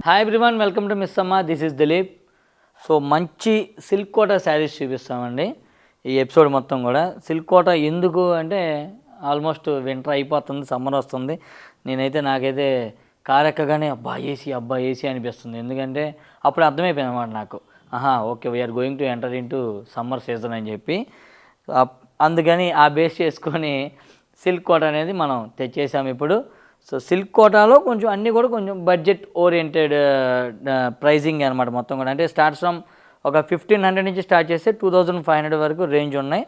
Hi everyone, welcome to miss Amma. This is Dilip. So మంచి silk Kota sarees చూపిస్తామండి ఈ episode మొత్తం కూడా. సిల్క్ కోట ఎందుకు అంటే ఆల్మోస్ట్ వింటర్ అయిపోతుంది, సమ్మర్ వస్తుంది. నాకైతే కార్ ఎక్కగానే అబ్బా ఏసీ అనిపిస్తుంది. ఎందుకంటే అప్పుడు అర్థమైపోయింది అన్నమాట నాకు, okay we are going to enter in to summer season అని చెప్పి. అందుకని ఆ బేస్ చేసుకొని సిల్క్ కోట అనేది మనం తెచ్చేసాము ఇప్పుడు. సో సిల్క్ కోటాలో కొంచెం అన్నీ కూడా కొంచెం బడ్జెట్ ఓరియంటెడ్ ప్రైజింగ్ అనమాట మొత్తం కూడా. అంటే స్టార్ట్స్ ఫ్రమ్ ఒక 1500 నుంచి స్టార్ట్ చేస్తే 2500 వరకు రేంజ్ ఉన్నాయి.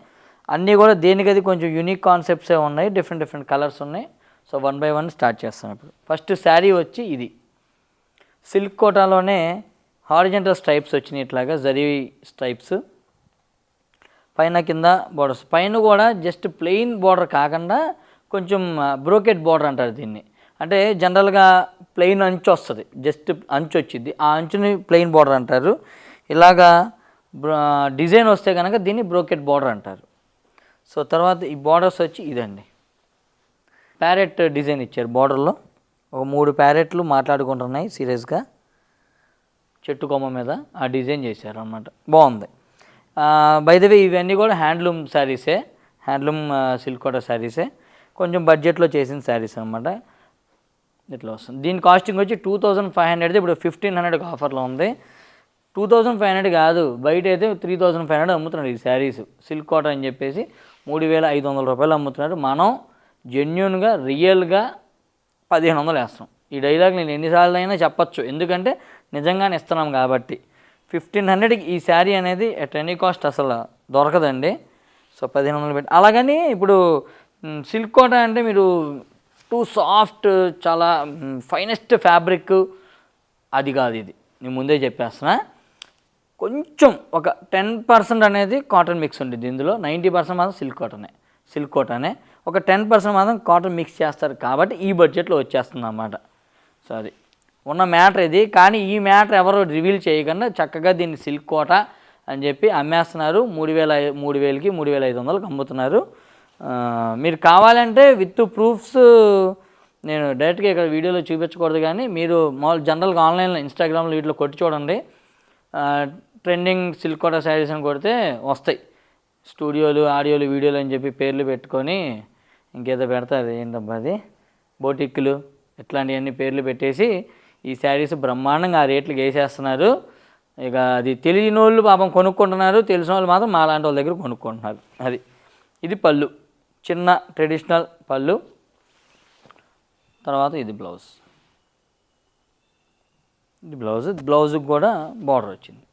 అన్నీ కూడా దేనికది కొంచెం యూనిక్ కాన్సెప్ట్సే ఉన్నాయి, డిఫరెంట్ కలర్స్ ఉన్నాయి. సో 1 by 1 స్టార్ట్ చేస్తాం ఇప్పుడు. ఫస్ట్ శారీ వచ్చి ఇది సిల్క్ కోటాలోనే హారిజంటల్ స్ట్రైప్స్ వచ్చినాయి, ఇట్లాగా జరీ స్ట్రైప్స్ పైన కింద బోర్డర్స్. పైన కూడా జస్ట్ ప్లెయిన్ బోర్డర్ కాకుండా కొంచెం బ్రోకెట్ బోర్డర్ అంటారు దీన్ని. అంటే జనరల్గా ప్లెయిన్ అంచు వస్తుంది, జస్ట్ అంచు వచ్చింది, ఆ అంచుని ప్లెయిన్ బోర్డర్ అంటారు. ఇలాగా డిజైన్ వస్తే కనుక దీన్ని బ్రోకెట్ బోర్డర్ అంటారు. సో తర్వాత ఈ బోర్డర్స్ వచ్చి ఇదండి, ప్యారెట్ డిజైన్ ఇచ్చారు బోర్డర్లో. ఒక 3 ప్యారెట్లు మాట్లాడుకుంటున్నాయి సీరియస్గా చెట్టు కొమ్మ మీద, ఆ డిజైన్ చేశారు అన్నమాట. బాగుంది. బై ద వే ఇవన్నీ కూడా హ్యాండ్లూమ్ శారీసే, హ్యాండ్లూమ్ సిల్క్ కోట శారీసే, కొంచెం బడ్జెట్లో చేసిన శారీస్ అనమాట. ఇట్లా వస్తుంది. దీని కాస్టింగ్ వచ్చి 2500, ఇప్పుడు 1500 ఆఫర్లో ఉంది. 2500 కాదు, బయట అయితే 3500 అమ్ముతున్నారు ఈ శారీస్. సిల్క్ కోట అని చెప్పేసి 3500 రూపాయలు అమ్ముతున్నారు. మనం జెన్యున్గా రియల్గా 1500 వేస్తాం. ఈ డైలాగ్ నేను ఎన్నిసార్లు అయినా చెప్పచ్చు, ఎందుకంటే నిజంగానే ఇస్తున్నాం కాబట్టి. 1500కి ఈ శారీ అనేది ఎట్ ఎనీ కాస్ట్ అసలు దొరకదండి. సో 1500 పెట్టి. అలాగని ఇప్పుడు సిల్క్ కోట అంటే మీరు టూ సాఫ్ట్, చాలా ఫైనెస్ట్ ఫ్యాబ్రిక్ అది కాదు. ఇది నేను ముందే చెప్పేస్తున్నా. కొంచెం ఒక 10% అనేది కాటన్ మిక్స్ ఉంటుంది ఇందులో. 90% మాత్రం సిల్క్ కోటనే. ఒక 10% మాత్రం కాటన్ మిక్స్ చేస్తారు కాబట్టి ఈ బడ్జెట్లో వచ్చేస్తుంది అన్నమాట. సో అది ఉన్న మ్యాటర్ ఇది. కానీ ఈ మ్యాటర్ ఎవరు రివీల్ చేయకుండా చక్కగా దీన్ని సిల్క్ కోట అని చెప్పి అమ్మేస్తున్నారు. 3000కి 3500కి అమ్ముతున్నారు. మీరు కావాలంటే విత్ ప్రూఫ్స్ నేను డైరెక్ట్గా ఇక్కడ వీడియోలో చూపించకూడదు, కానీ మీరు మామూలు జనరల్గా ఆన్లైన్లో ఇన్స్టాగ్రామ్లో వీటిలో కొట్టి చూడండి. ట్రెండింగ్ సిల్క్ కోట శారీస్ అని కొడితే వస్తాయి. స్టూడియోలు, ఆడియోలు, వీడియోలు అని చెప్పి పేర్లు పెట్టుకొని ఇంకేదో పెడతారు, ఏంటబ్బా అది, బోటిక్లు, ఇట్లాంటివన్నీ పేర్లు పెట్టేసి ఈ శారీస్ బ్రహ్మాండంగా ఆ రేట్లకు వేసేస్తున్నారు. ఇక అది తెలియని వాళ్ళు పాపం కొనుక్కుంటున్నారు, తెలిసిన వాళ్ళు మాత్రం మా లాంటి వాళ్ళ దగ్గర కొనుక్కుంటున్నారు. అది ఇది పళ్ళు, చిన్న ట్రెడిషనల్ పళ్ళు. తర్వాత ఇది బ్లౌజ్. ఇది బ్లౌజ్కి కూడా బార్డర్ వచ్చింది.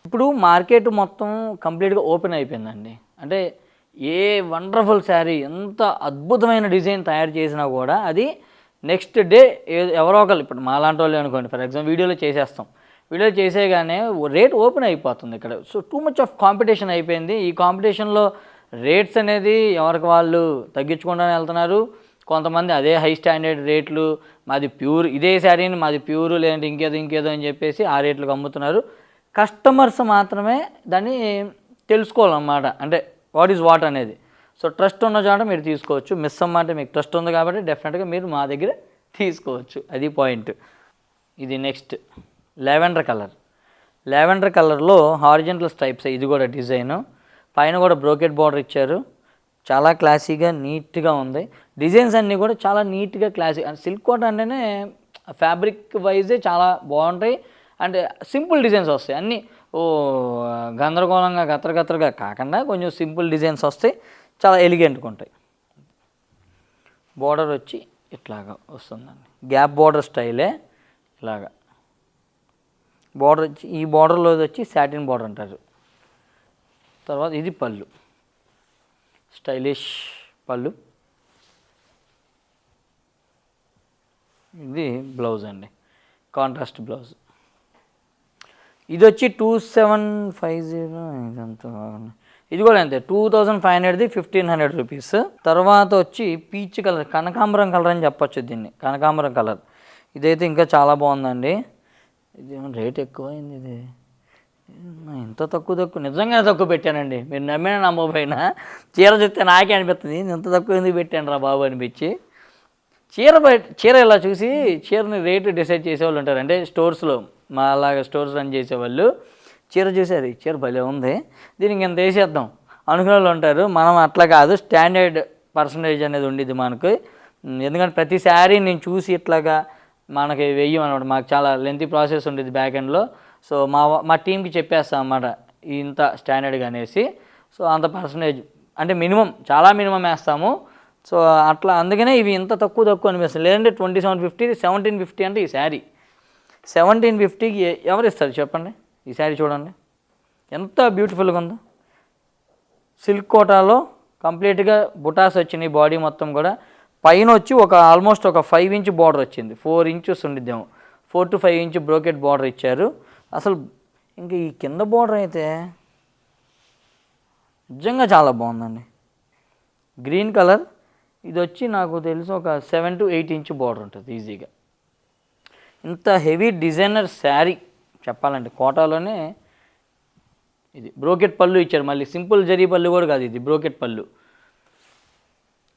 ఇప్పుడు మార్కెట్ మొత్తం కంప్లీట్గా ఓపెన్ అయిపోయిందండి. అంటే ఏ వండర్ఫుల్ శారీ, ఎంత అద్భుతమైన డిజైన్ తయారు చేసినా కూడా అది నెక్స్ట్ డే ఎవరో ఒకళ్ళు, ఇప్పుడు మా లాంటి వాళ్ళు అనుకోండి, ఫర్ ఎగ్జాంపుల్ వీడియోలో చేసేస్తాం, వీడియో చేసేగానే రేట్ ఓపెన్ అయిపోతుంది ఇక్కడ. So too much of competition అయిపోయింది. ఈ కాంపిటీషన్లో రేట్స్ అనేది ఎవరికి వాళ్ళు తగ్గించుకుంటూనే వెళ్తున్నారు. కొంతమంది అదే హై స్టాండర్డ్ రేట్లు, మాది ప్యూర్, ఇదే శారీని మాది ప్యూర్, లేదంటే ఇంకేదో అని చెప్పేసి ఆ రేట్లకు అమ్ముతున్నారు. కస్టమర్స్ మాత్రమే దాన్ని తెలుసుకోవాలన్నమాట, అంటే వాట్ ఈజ్ వాట్ అనేది. సో ట్రస్ట్ ఉన్న చోట మీరు తీసుకోవచ్చు. మిస్ అమ్మ అంటే మీకు ట్రస్ట్ ఉంది కాబట్టి డెఫినెట్గా మీరు మా దగ్గర తీసుకోవచ్చు. అది పాయింట్. ఇది నెక్స్ట్ లావెండర్ కలర్లో హారిజంటల్ స్ట్రైప్స్. ఇది కూడా డిజైను పైన కూడా బ్రోకెట్ బార్డర్ ఇచ్చారు. చాలా క్లాసీగా నీట్గా ఉంది. డిజైన్స్ అన్నీ కూడా చాలా నీట్గా క్లాసీ. సిల్క్ కోట అంటేనే ఫ్యాబ్రిక్ వైజే చాలా బాగుంటాయి. అంటే సింపుల్ డిజైన్స్ వస్తాయి అన్నీ. గందరగోళంగా గతరగా కాకుండా కొంచెం సింపుల్ డిజైన్స్ వస్తాయి, చాలా ఎలిగెంట్గా ఉంటాయి. బార్డర్ వచ్చి ఇట్లాగా వస్తుందండి, గ్యాప్ బార్డర్ స్టైలే. ఇలాగా బార్డర్ వచ్చి, ఈ బార్డర్లో వచ్చి సాటిన్ బార్డర్ అంటారు. తర్వాత ఇది పళ్ళు, స్టైలిష్ పళ్ళు. ఇది బ్లౌజ్ అండి, కాంట్రాస్ట్ బ్లౌజ్. ఇది వచ్చి 2750. ఇదంతా ఇది కూడా అంతే, 2500ది 1500 రూపీస్. తర్వాత వచ్చి పీచ్ కలర్, కనకాంబరం కలర్ అని చెప్పొచ్చు దీన్ని, కనకాంబరం కలర్. ఇదైతే ఇంకా చాలా బాగుందండి. ఇది రేట్ ఎక్కువైంది. ఇది ఇంత తక్కువ నిజంగా తక్కువ పెట్టానండి. మీరు నమ్మినా నమ్మకపోయినా చీర చూస్తే నాకే అనిపిస్తుంది, ఇంత తక్కువ ఎందుకు పెట్టాను రా బాబు అనిపించి. చీర ఇలా చూసి చీరని రేటు డిసైడ్ చేసేవాళ్ళు ఉంటారు. అంటే స్టోర్స్లో మా అలాగా స్టోర్స్ రన్ చేసేవాళ్ళు చీర చూసారు, ఈ చీర భలే ఉంది, దీనికి ఇంత వేసేద్దాం అనుకునే వాళ్ళు ఉంటారు. మనం అట్లా కాదు, స్టాండర్డ్ పర్సంటేజ్ అనేది ఉండేది మనకు. ఎందుకంటే ప్రతి శారీ నేను చూసి ఇట్లాగా మనకి వెయ్యం అనమాట. మాకు చాలా లెంతీ ప్రాసెస్ ఉండేది బ్యాక్ ఎండ్లో. సో మా టీంకి చెప్పేస్తాం అన్నమాట ఇంత స్టాండర్డ్గా అనేసి. సో అంత పర్సంటేజ్ అంటే మినిమం, చాలా మినిమం వేస్తాము. సో అట్లా అందుకనే ఇవి ఇంత తక్కువ అనిపిస్తుంది. లేదంటే 2750, 1750 అంటే ఈ శారీ 1750కి ఎవరు ఇస్తారు చెప్పండి? ఈ శారీ చూడండి ఎంత బ్యూటిఫుల్గా ఉందో. సిల్క్ కోటాలో కంప్లీట్గా బుటాస్ వచ్చినాయి, బాడీ మొత్తం కూడా. పైన వచ్చి ఒక ఆల్మోస్ట్ ఒక 5 ఇంచ్ బార్డర్ వచ్చింది, 4 ఇంచెస్ ఉండిద్దేమో, 4 to 5 ఇంచ్ బ్రోకెట్ బార్డర్ ఇచ్చారు. అసలు ఇంకా ఈ కింద బార్డర్ అయితే నిజంగా చాలా బాగుందండి. గ్రీన్ కలర్, ఇది వచ్చి నాకు తెలిసి ఒక 7 to 8 ఇంచ్ బార్డర్ ఉంటుంది ఈజీగా. ఇంత హెవీ డిజైనర్ శారీ చెప్పాలంటే కోటాలోనే. ఇది బ్రోకెట్ పళ్ళు ఇచ్చారు, మళ్ళీ సింపుల్ జరీ పళ్ళు కూడా కాదు, ఇది బ్రోకెట్ పళ్ళు.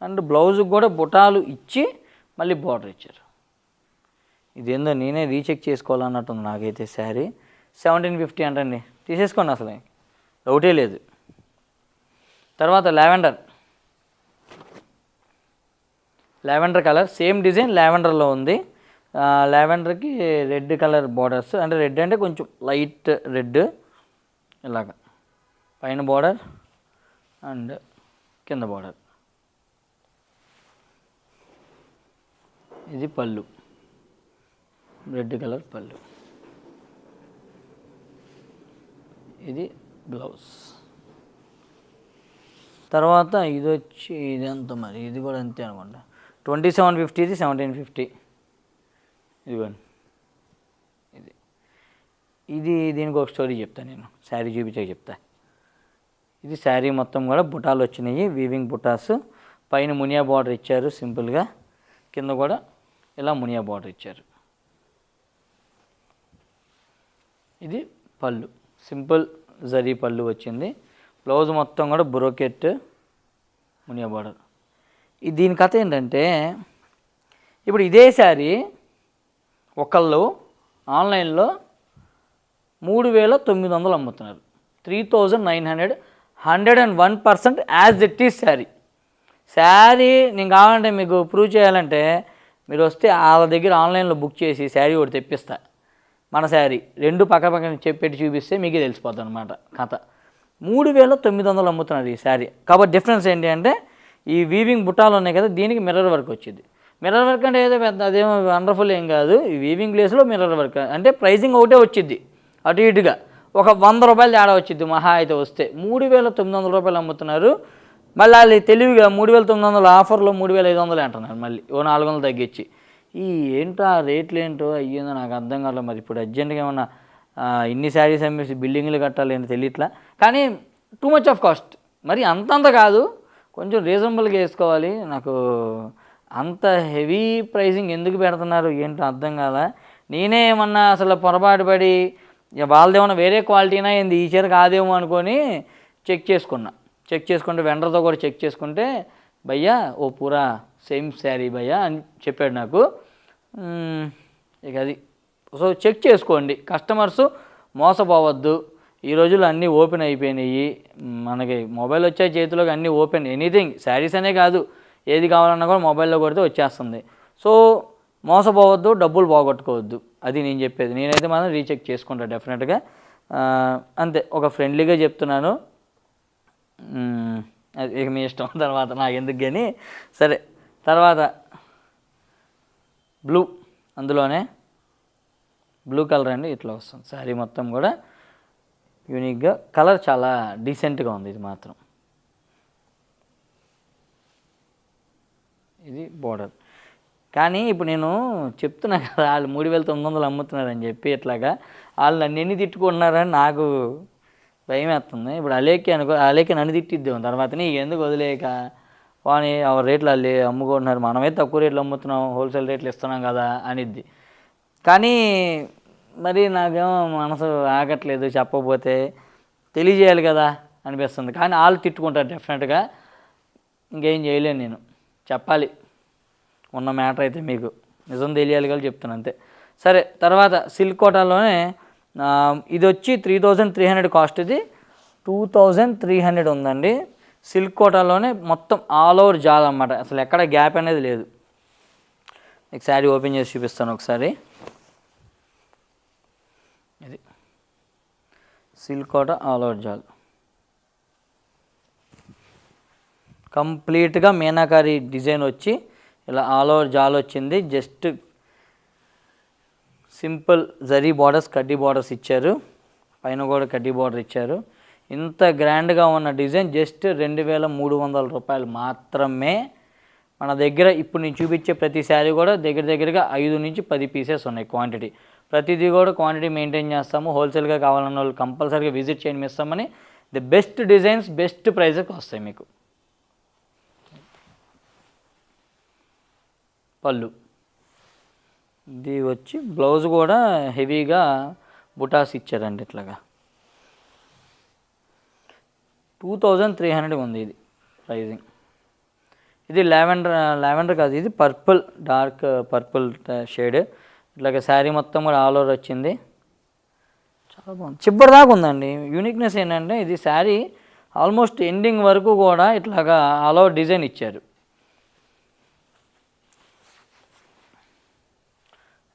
అండ్ బ్లౌజ్కి కూడా బుటాలు ఇచ్చి మళ్ళీ బార్డర్ ఇచ్చారు. ఇదేందో నేనే రీచెక్ చేసుకోవాలన్నట్టుంది నాకైతే శారీ. 1750 అంటండి, తీసేసుకోండి, అసలు డౌటే లేదు. తర్వాత లావెండర్ కలర్, సేమ్ డిజైన్ లావెండర్లో ఉంది. లావెండర్కి రెడ్ కలర్ బార్డర్స్, అంటే రెడ్ అంటే కొంచెం లైట్ రెడ్ ఇలాగ పైన బార్డర్ అండ్ కింద బార్డర్. ఇది పళ్ళు, రెడ్ కలర్ పళ్ళు. ఇది బ్లౌజ్. తర్వాత ఇది వచ్చి ఇది ఎంత మరి, ఇది కూడా అంతే అనుకోండి, 2750, 1750. ఇదిగోండి ఇది దీనికి ఒక స్టోరీ చెప్తాను నేను, శారీ చూపించాక చెప్తా. ఇది శారీ మొత్తం కూడా బుటాలు వచ్చినాయి, వీవింగ్ బుటాస్. పైన మునియా బార్డర్ ఇచ్చారు సింపుల్గా, కింద కూడా ఇలా మునియా బార్డర్ ఇచ్చారు. ఇది పళ్ళు, సింపుల్ జరీ పళ్ళు వచ్చింది. బ్లౌజ్ మొత్తం కూడా బ్రోకెట్ మునియా బార్డర్. దీని కథ ఏంటంటే, ఇప్పుడు ఇదే శారీ ఒకళ్ళు ఆన్లైన్లో 3900 అమ్ముతున్నారు. 3900, 101% యాజ్ ఇట్ ఈస్ శారీ. నేను కావాలంటే మీకు ప్రూవ్ చేయాలంటే మీరు వస్తే వాళ్ళ దగ్గర ఆన్లైన్లో బుక్ చేసి శారీ ఒకటి తెప్పిస్తా. మన శారీ రెండు పక్కన చెప్పేటి చూపిస్తే మీకే తెలిసిపోతుంది అనమాట కథ. 3900 అమ్ముతున్నారు ఈ శారీ. కాబట్టి డిఫరెన్స్ ఏంటి అంటే, ఈ వీవింగ్ బుట్టాలు ఉన్నాయి కదా, దీనికి మిర్రర్ వర్క్ వచ్చింది. మిర్రర్ వర్క్ అంటే ఏదో పెద్ద అదేమో వండర్ఫుల్ ఏం కాదు. ఈ వీవింగ్ ప్లేస్లో మిర్రర్ వర్క్ అంటే ప్రైజింగ్ ఒకటే వచ్చింది, అటు ఇటుగా ఒక 100 రూపాయలు తేడా వచ్చింది మహా అయితే వస్తే. 3900 రూపాయలు అమ్ముతున్నారు. మళ్ళీ వాళ్ళు తెలివిగా 3900 ఆఫర్లో 3500 అంటున్నారు, మళ్ళీ ఓ 400 తగ్గించి. ఈ ఏంటో ఆ రేట్లు ఏంటో అయ్యిందో నాకు అర్థం కావట్లేదు. మరి ఇప్పుడు అర్జెంట్గా ఏమన్నా ఇన్ని శారీస్ అమ్మేసి బిల్డింగ్లు కట్టాలి ఏంటో తెలియట్లా. కానీ టూ మచ్ ఆఫ్ కాస్ట్, మరి అంతంత కాదు, కొంచెం రీజనబుల్గా వేసుకోవాలి. నాకు అంత హెవీ ప్రైజింగ్ ఎందుకు పెడుతున్నారు ఏంటో అర్థం కాదా. నేనే ఏమన్నా అసలు పొరపాటు పడి వాళ్ళదేమన్నా వేరే క్వాలిటీనా ఏంది, ఈ చీర కాదేమో అనుకొని చెక్ చేసుకుంటే వెండర్తో కూడా చెక్ చేసుకుంటే, భయ్యా ఓ పూరా సేమ్ శారీ భయ్యా అని చెప్పాడు నాకు. ఇక అది సో చెక్ చేసుకోండి, కస్టమర్స్ మోసపోవద్దు. ఈ రోజుల్లో అన్నీ ఓపెన్ అయిపోయినాయి, మనకి మొబైల్ వచ్చే చేతిలోకి అన్నీ ఓపెన్, ఎనీథింగ్ శారీస్ అనే కాదు, ఏది కావాలన్నా కూడా మొబైల్లో కొడితే వచ్చేస్తుంది. సో మోసపోవద్దు, డబ్బులు పోగొట్టుకోవద్దు, అది నేను చెప్పేది. నేనైతే మాత్రం రీచెక్ చేసుకుంటా డెఫినెట్గా. అంతే, ఒక ఫ్రెండ్లీగా చెప్తున్నాను. అది ఇక మీ ఇష్టం, తర్వాత నాకు ఎందుకు కానీ. సరే, తర్వాత బ్లూ, అందులోనే బ్లూ కలర్ అండి, ఇట్లా వస్తుంది శారీ మొత్తం కూడా యూనిక్గా. కలర్ చాలా డీసెంట్గా ఉంది ఇది మాత్రం. ఇది బోర్డర్. కానీ ఇప్పుడు నేను చెప్తున్నా కదా, వాళ్ళు 3900 అమ్ముతున్నారని చెప్పి ఇట్లాగా వాళ్ళు నన్ను ఎన్ని తిట్టుకుంటున్నారని నాకు భయం వేస్తుంది. ఇప్పుడు అలేకే నన్ను తిట్టిద్దాం తర్వాత, నీకు ఎందుకు వదిలేక వాని రేట్లు వాళ్ళు అమ్ముకుంటున్నారు, మనమే తక్కువ రేట్లు అమ్ముతున్నాం, హోల్సేల్ రేట్లు ఇస్తున్నాం కదా అనిద్ది. కానీ మరి నాకేమో మనసు ఆగట్లేదు, చెప్పకపోతే తెలియజేయాలి కదా అనిపిస్తుంది. కానీ వాళ్ళు తిట్టుకుంటారు డెఫినెట్గా, ఇంకేం చేయలేను నేను, చెప్పాలి. ఉన్న మ్యాటర్ అయితే మీకు నిజం తెలియాలి కదా చెప్తాను అంతే. సరే, తర్వాత సిల్క్ కోటాలోనే ఇది వచ్చి 3300 కాస్ట్, ఇది 2300 ఉందండి. సిల్క్ కోటాలోనే మొత్తం ఆల్ ఓవర్ జాల్ అన్నమాట, అసలు ఎక్కడ గ్యాప్ అనేది లేదు. మీకు శారీ ఓపెన్ చేసి చూపిస్తాను ఒకసారి. ఇది సిల్క్ కోట ఆల్ ఓవర్ జాల్, కంప్లీట్గా మీనాకారి డిజైన్ వచ్చి ఇలా ఆల్ ఓవర్ జాల్ వచ్చింది. జస్ట్ సింపుల్ జరీ బార్డర్స్, కడ్డీ బార్డర్స్ ఇచ్చారు, పైన కూడా కడ్డీ బార్డర్ ఇచ్చారు. ఇంత గ్రాండ్గా ఉన్న డిజైన్ జస్ట్ 2300 రూపాయలు మాత్రమే. మన దగ్గర ఇప్పుడు నేను చూపించే ప్రతి శారీ కూడా దగ్గరగా 5 నుంచి 10 పీసెస్ ఉన్నాయి క్వాంటిటీ. ప్రతిదీ కూడా క్వాంటిటీ మెయింటైన్ చేస్తాము. హోల్సేల్గా కావాలన్న వాళ్ళు కంపల్సరీగా విజిట్ చేయండి, మిస్ అవ్వమని. ది బెస్ట్ డిజైన్స్ బెస్ట్ ప్రైస్కి వస్తాయి మీకు. పళ్ళు ఇది వచ్చి బ్లౌజ్ కూడా హెవీగా బుటాస్ ఇచ్చారండి, ఇట్లాగా 2300 ఉంది ఇది ప్రైజింగ్. ఇది లావెండర్ కాదు, ఇది పర్పుల్, డార్క్ పర్పుల్ షేడ్. ఇట్లాగ శారీ మొత్తం కూడా ఆల్ ఓవర్ వచ్చింది, చాలా బాగుంది. చిబ్బరి దాకా ఉందండి. యూనిక్నెస్ ఏంటంటే ఇది శారీ ఆల్మోస్ట్ ఎండింగ్ వరకు కూడా ఇట్లాగా ఆల్ ఓవర్ డిజైన్ ఇచ్చారు.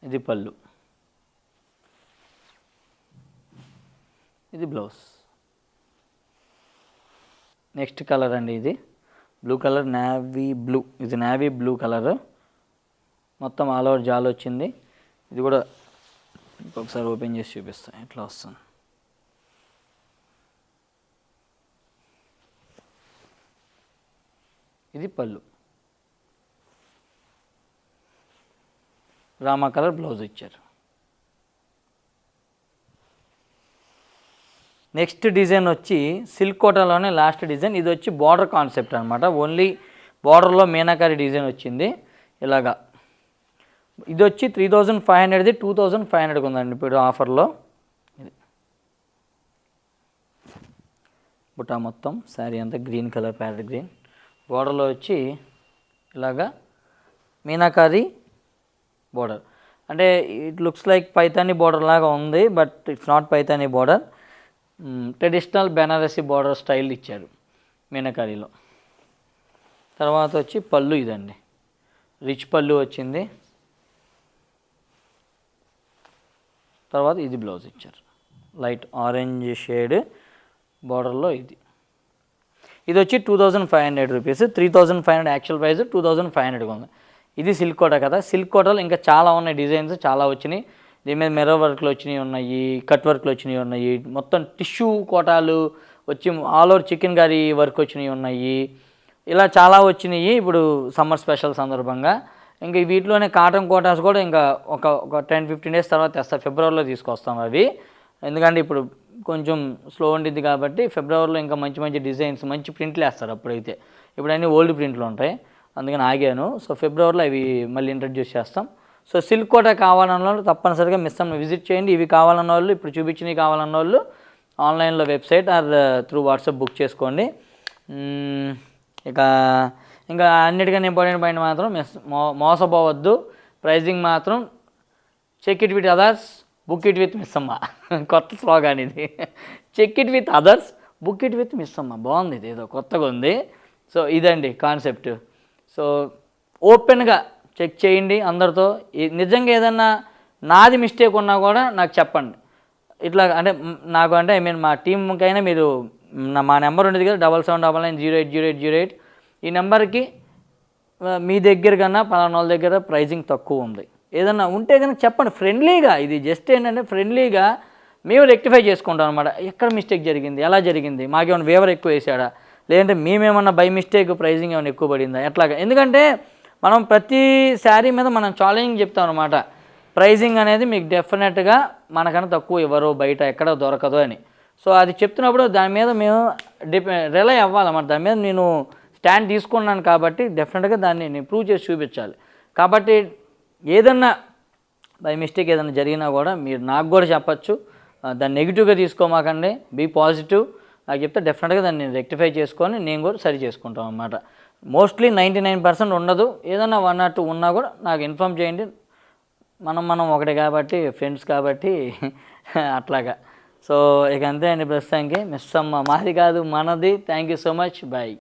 ఇది పళ్ళు, ఇది బ్లౌజ్. నెక్స్ట్ కలర్ అండి, ఇది బ్లూ కలర్, నేవీ బ్లూ. ఇది నేవీ బ్లూ కలర్, మొత్తం ఆల్ ఓవర్ జాల్ వచ్చింది. ఇది కూడా ఇంకొకసారి ఓపెన్ చేసి చూపిస్తాను ఎట్లా వస్తుంది. ఇది పళ్ళు, రామా కలర్ బ్లౌజ్ ఇచ్చారు. నెక్స్ట్ డిజైన్ వచ్చి సిల్క్ కోటాలోనే లాస్ట్ డిజైన్. ఇది వచ్చి బార్డర్ కాన్సెప్ట్ అనమాట, ఓన్లీ బార్డర్లో మీనాకారి డిజైన్ వచ్చింది ఇలాగా. ఇది వచ్చి 3500ది 2500కి ఉందండి ఇప్పుడు ఆఫర్లో. ఇది బుటా మొత్తం శారీ అంతా గ్రీన్ కలర్, ప్యారెట్ గ్రీన్. బార్డర్లో వచ్చి ఇలాగా మీనాకారి బోర్డర్, అంటే it looks like Paithani border లాగా ఉంది, but it's not Paithani border. Traditional Banarasi border style ఇచ్చారు మీనాకారిలో. తర్వాత వచ్చి పళ్ళు ఇదండి, రిచ్ పళ్ళు వచ్చింది. తర్వాత ఇది బ్లౌజ్ ఇచ్చారు, లైట్ ఆరెంజ్ షేడ్ బార్డర్లో. ఇది వచ్చి 2500 రూపీస్, 3500 యాక్చువల్ ప్రైస్, 2500 ఉంది. ఇది సిల్క్ కోట కదా. సిల్క్ కోటలో ఇంకా చాలా ఉన్నాయి డిజైన్స్, చాలా వచ్చినాయి. దీని మీద మిర్రర్ వర్క్లు వచ్చినాయి ఉన్నాయి, కట్ వర్క్లు వచ్చినాయి ఉన్నాయి, మొత్తం టిష్యూ కోటాలు వచ్చి all over chicken curry work వచ్చినాయి ఉన్నాయి. ఇలా చాలా వచ్చినాయి ఇప్పుడు సమ్మర్ స్పెషల్ సందర్భంగా. ఇంకా వీటిలోనే కాటన్ కోటాస్ కూడా ఇంకా ఒక 10-15 డేస్ తర్వాత తెస్తారు, ఫిబ్రవరిలో తీసుకొస్తాం అవి. ఎందుకంటే ఇప్పుడు కొంచెం స్లో ఉండిద్ది కాబట్టి ఫిబ్రవరిలో ఇంకా మంచి డిజైన్స్, మంచి ప్రింట్లు వేస్తారు అప్పుడైతే. ఇప్పుడు అన్నీ ఓల్డ్ ప్రింట్లు ఉంటాయి, అందుకని ఆగాను. సో ఫిబ్రవరిలో అవి మళ్ళీ ఇంట్రడ్యూస్ చేస్తాం. సో సిల్క్ కోట కావాలన్న వాళ్ళు తప్పనిసరిగా విజిట్ చేయండి. ఇవి కావాలన్న వాళ్ళు, ఇప్పుడు చూపించినవి కావాలన్న వాళ్ళు ఆన్లైన్లో website or through WhatsApp book చేసుకోండి. ఇంకా అన్నిటికన్నా ఇంపార్టెంట్ పాయింట్ మాత్రం మోసపోవద్దు. ప్రైజింగ్ మాత్రం check it with others, book it with miss Amma. కొత్త స్లోగాన్ ఇది, check it with others, book it with miss Amma. బాగుంది, ఇది ఏదో కొత్తగా ఉంది. సో ఇదండి కాన్సెప్ట్. సో ఓపెన్గా చెక్ చేయండి అందరితో. నిజంగా ఏదన్నా నాది మిస్టేక్ ఉన్నా కూడా నాకు చెప్పండి. ఇట్లా అంటే నాకు అంటే ఐ మీన్ మా టీంకైనా మీరు మా నెంబర్ ఉండేది కదా 7799080808, ఈ నెంబర్కి మీ దగ్గర కన్నా పలానా వాళ్ళ దగ్గర ప్రైజింగ్ తక్కువ ఉంది ఏదన్నా ఉంటే కనుక చెప్పండి ఫ్రెండ్లీగా. ఇది జస్ట్ ఏంటంటే ఫ్రెండ్లీగా మేము రెక్టిఫై చేసుకుంటాం అనమాట. ఎక్కడ మిస్టేక్ జరిగింది, ఎలా జరిగింది, మాకేమైనా వేవర్ ఎక్కువ వేసాడా, లేదంటే మేమేమన్నా బై మిస్టేక్ ప్రైజింగ్ ఏమైనా ఎక్కువ పడిందా, ఎట్లాగా. ఎందుకంటే మనం ప్రతి శారీ మీద మనం ఛాలెంజింగ్ చెప్తాం అనమాట. ప్రైజింగ్ అనేది మీకు డెఫినెట్గా మనకన్నా తక్కువ ఇవ్వరు, బయట ఎక్కడ దొరకదు అని. సో అది చెప్తున్నప్పుడు దాని మీద మేము రిలై అవ్వాలన్నమాట. దాని మీద నేను స్టాండ్ తీసుకున్నాను కాబట్టి డెఫినెట్గా దాన్ని నేను ప్రూవ్ చేసి చూపించాలి. కాబట్టి ఏదన్నా బై మిస్టేక్ ఏదైనా జరిగినా కూడా మీరు నాకు కూడా చెప్పచ్చు. దాన్ని నెగిటివ్గా తీసుకోమాకండి, బీ పాజిటివ్. నాకు చెప్తే డెఫినెట్గా దాన్ని రెక్టిఫై చేసుకొని నేను కూడా సరి చేసుకుంటాం అన్నమాట. మోస్ట్లీ 99% ఉండదు. ఏదన్నా 1 or 2 ఉన్నా కూడా నాకు ఇన్ఫామ్ చేయండి. మనం ఒకటే కాబట్టి, ఫ్రెండ్స్ కాబట్టి అట్లాగా. సో ఇక అంతే అండి ప్రస్తుతానికి. మిస్ అమ్మ మాది కాదు మనది. Thank you so much. Bye.